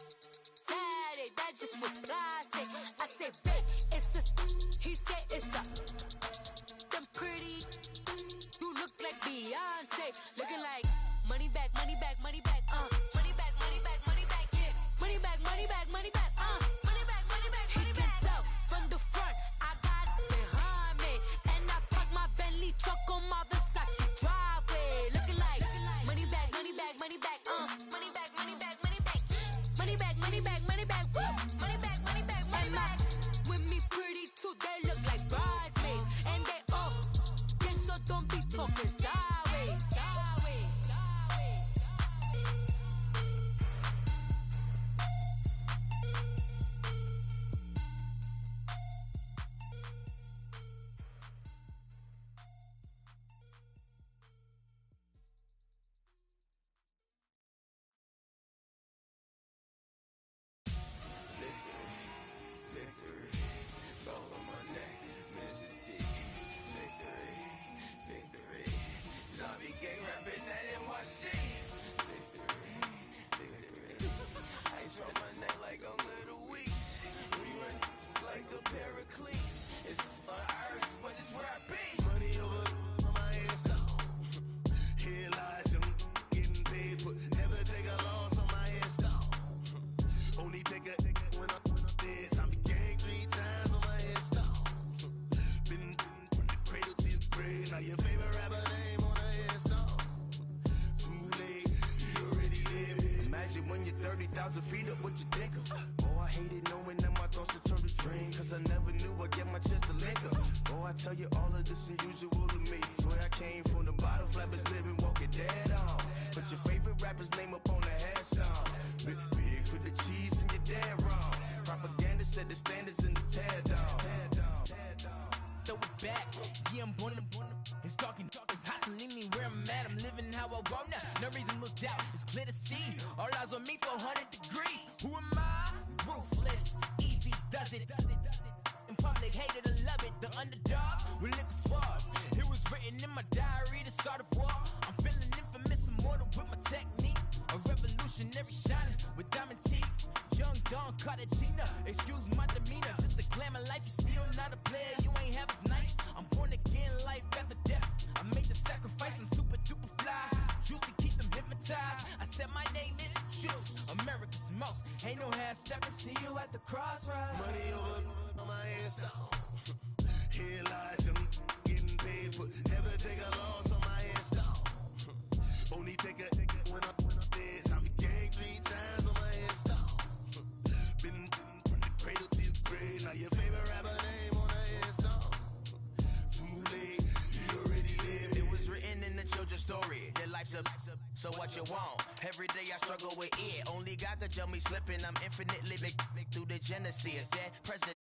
Saturday, that's just what I say. I say, babe, it's a, he say it's a. Them pretty, you look like Beyonce, looking like money back, money back, money back, money back, money back, money back, yeah. Money back, money back, money back, money back, money back, money back. He can tell from the front, I got it behind me. And I park my Bentley truck on my Versace driveway. Looking like money back, money back, money back, money back, money back, money back. Money back, money back, money back, woo. Money back, money back, money back. With me pretty too, they look like bridesmaids. And they all gang, so don't be talking sideways. Sideways, sideways. When you're 30,000 feet up, what you think of? Oh, I hated knowing that my thoughts would turn to dream, cause I never knew I'd get my chance to link up. Oh, I tell you all of this unusual to me. Swear I came from the bottom, flappers living, walking dead on. Put your favorite rapper's name up on the headstone. Big for the cheese and you're dead wrong. Propaganda set the standards in the tear down. Throw it back, yeah, I'm born to it's talking, it's hustling me where I'm at. I'm living how I want now. No reason to look out, it's clear to see. All eyes on me for 100 degrees. Who am I? Ruthless, easy does it. In public, hated to love it. The underdogs with liquor swabs. It was written in my diary to start a war. I'm feeling infamous, immortal with my technique. A revolutionary shining with diamond teeth. Young Don Cartagena, excuse my demeanor. This the glamour life, you still not a player. You ain't half as nice. I'm born again, life after death. I made the sacrifice, I'm super duper fly. Used to keep them hypnotized. I said my name is Juice, America's most. Ain't no half stepping, see you at the crossroads. Money over on my headstone. Here lies young, getting paid for. Never take a loss on my headstone. Only take a when I'm dead. I be gang 3 times on my headstone. Been from the cradle to the grave. Now your favorite rapper name on the headstone. Too late, you already lived. It was written in the children's story. Their life's a so what you want? Every day I struggle with it. Only God could tell me slipping. I'm infinitely big through the Genesis. That president.